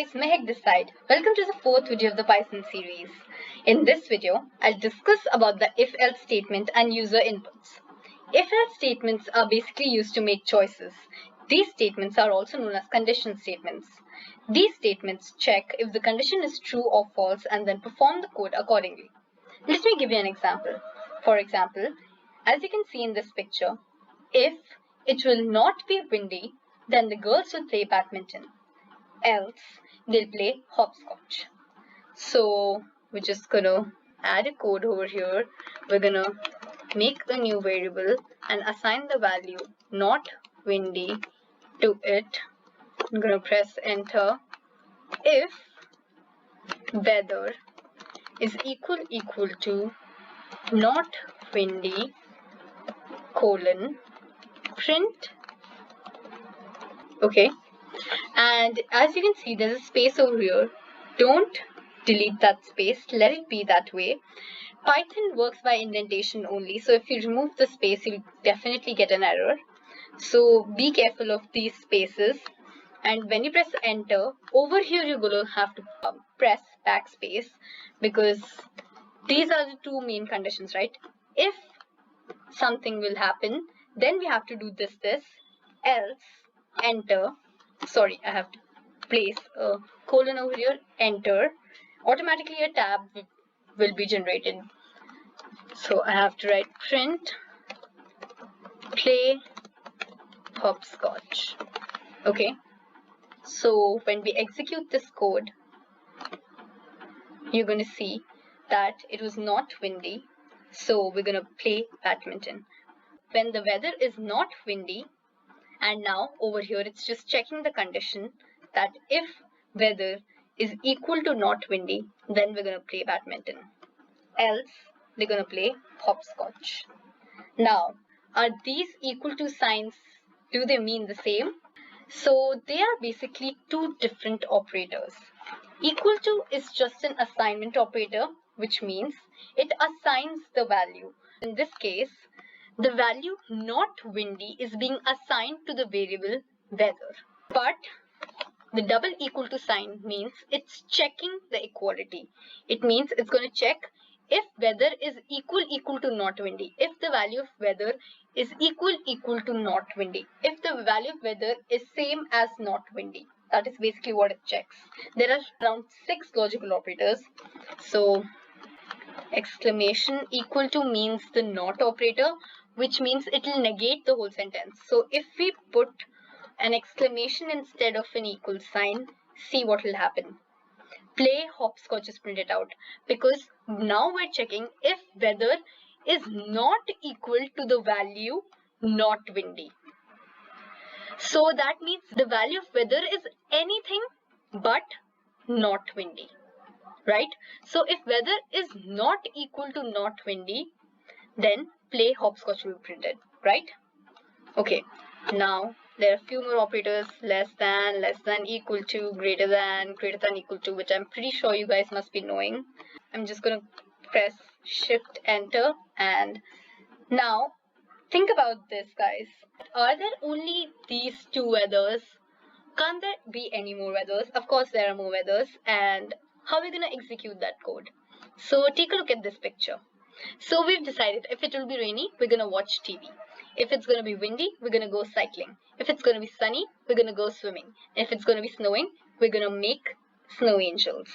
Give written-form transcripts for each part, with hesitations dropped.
guys, Mehak this side. Welcome to the fourth video of the Python series. In this video, I'll discuss about the if-else statement and user inputs. If-else statements are basically used to make choices. These statements are also known as condition statements. These statements check if the condition is true or false and then perform the code accordingly. Let me give you an example. For example, as you can see in this picture, if it will not be windy, then the girls will play badminton. Else they'll play hopscotch. So we're just gonna add a code over here. We're gonna make a new variable and assign the value not windy to it. I'm gonna press enter. If weather is equal to not windy colon print. Okay. And as you can see, there's a space over here. Don't delete that space. Let it be that way. Python works by indentation only. So if you remove the space, you'll definitely get an error. So be careful of these spaces. And when you press enter, over here you're going to have to press backspace because these are the two main conditions, right? If something will happen, then we have to do this, else enter. Sorry, I have to place a colon over here, enter. Automatically a tab will be generated. So I have to write print play hopscotch. Okay. So when we execute this code, you're going to see that it was not windy. So we're going to play badminton. When the weather is not windy, and now over here it's just checking the condition that if weather is equal to not windy, then we're going to play badminton. Else they're going to play hopscotch. Now, are these equal to signs, do they mean the same? So they are basically two different operators. Equal to is just an assignment operator, which means it assigns the value. In this case, the value not windy is being assigned to the variable weather. But the double equal to sign means it's checking the equality. It means it's going to check if weather is equal to not windy. If the value of weather is equal to not windy. If the value of weather is same as not windy. That is basically what it checks. There are around 6 logical operators. So exclamation equal to means the not operator, which means it will negate the whole sentence. So if we put an exclamation instead of an equal sign, see what will happen. Play hopscotch is printed out because now we're checking if weather is not equal to the value not windy. So that means the value of weather is anything but not windy. Right? So if weather is not equal to not windy, then play hopscotch will be printed, right? Okay, now there are a few more operators, less than, equal to, greater than equal to, which I'm pretty sure you guys must be knowing. I'm just going to press shift enter, and now think about this, guys. Are there only these two weathers? Can't there be any more weathers? Of course there are more weathers. And how are we going to execute that code? So take a look at this picture. So we've decided if it will be rainy, we're going to watch TV. If it's going to be windy, we're going to go cycling. If it's going to be sunny, we're going to go swimming. If it's going to be snowing, we're going to make snow angels.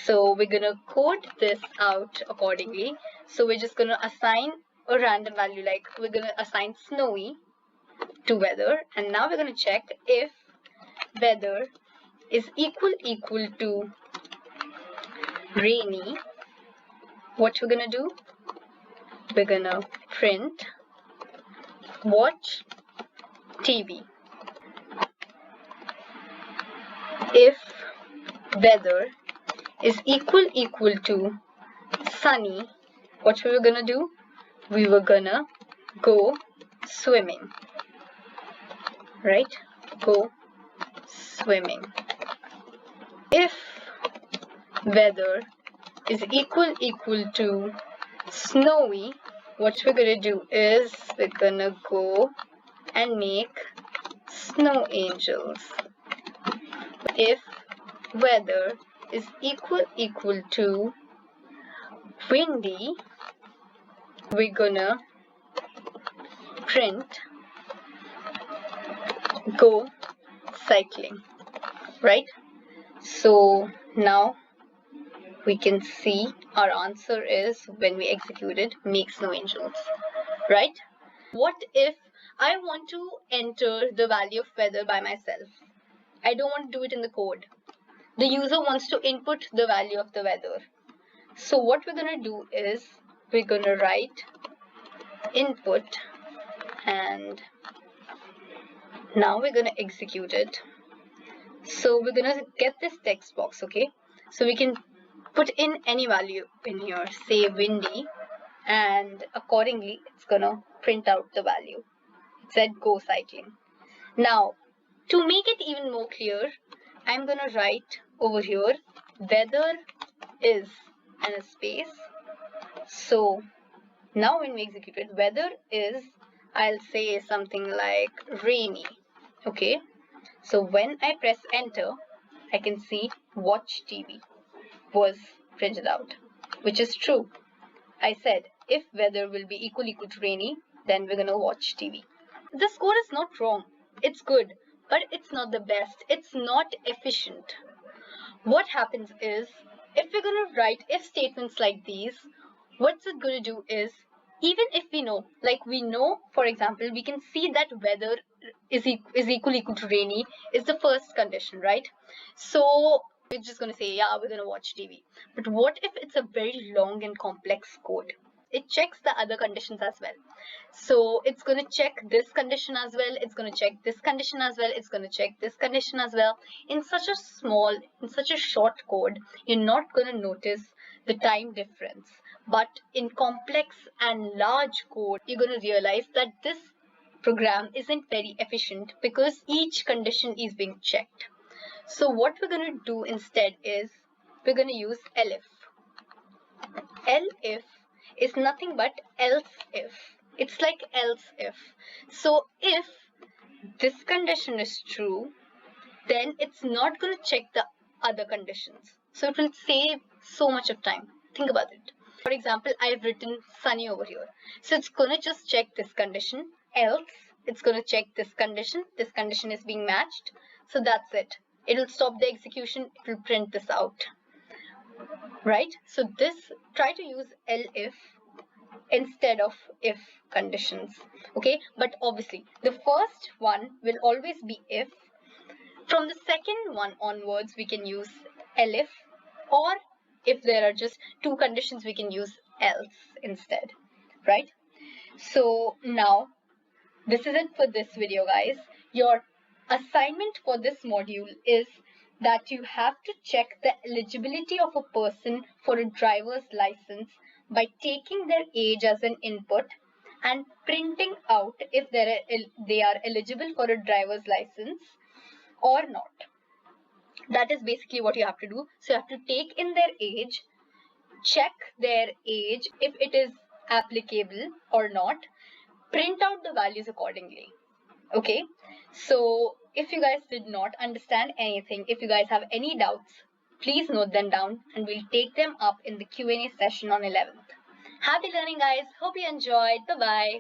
So we're going to code this out accordingly. So we're just going to assign a random value, like we're going to assign snowy to weather. And now we're going to check if weather is equal to rainy. What we're gonna do? We're gonna print watch TV. If weather is equal to sunny, what we were gonna do? We were gonna go swimming. Right? Go swimming. If weather is equal to snowy, what we're gonna do is we're gonna go and make snow angels. If weather is equal to windy, we're gonna print go cycling, right? So now we can see our answer is, when we execute it, makes no angels, right? What if I want to enter the value of weather by myself? I don't want to do it in the code. The user wants to input the value of the weather. So what we're going to do is we're going to write input, and now we're going to execute it. So we're going to get this text box, okay? So we can put in any value in here, say windy, and accordingly it's going to print out the value. It said go cycling. Now, to make it even more clear, I'm going to write over here weather is and a space. So now when we execute it, weather is, I'll say something like rainy. Okay, so when I press enter, I can see watch TV was printed out, which is true. I said if weather will be equal to rainy, then we're gonna watch TV. This code is not wrong. It's good, but it's not the best. It's not efficient. What happens is, if we're going to write if statements like these, what's it going to do is, even if we know, like we know, for example, we can see that weather is equal to rainy is the first condition, right? So we're just going to say, yeah, we're going to watch TV. But what if it's a very long and complex code? It checks the other conditions as well. So it's going to check this condition as well. It's going to check this condition as well. It's going to check this condition as well. In such a short code, you're not going to notice the time difference. But in complex and large code, you're going to realize that this program isn't very efficient because each condition is being checked. So what we're going to do instead is we're going to use elif. Elif is nothing but else if. It's like else if. So if this condition is true, then it's not going to check the other conditions. So it will save so much of time. Think about it. For example, I've written sunny over here. So it's going to just check this condition. Else, it's going to check this condition. This condition is being matched. So that's it. It will stop the execution. It will print this out. Right? So this, try to use elif instead of if conditions. Okay? But obviously, the first one will always be if. From the second one onwards, we can use elif, or if there are just two conditions, we can use else instead, right? So now, this is it for this video, guys. Your assignment for this module is that you have to check the eligibility of a person for a driver's license by taking their age as an input and printing out if they are eligible for a driver's license or not. That is basically what you have to do. So you have to take in their age, check their age if it is applicable or not, print out the values accordingly. Okay, so if you guys did not understand anything, if you guys have any doubts, please note them down and we'll take them up in the Q&A session on 11th. Happy learning, guys. Hope you enjoyed. Bye-bye.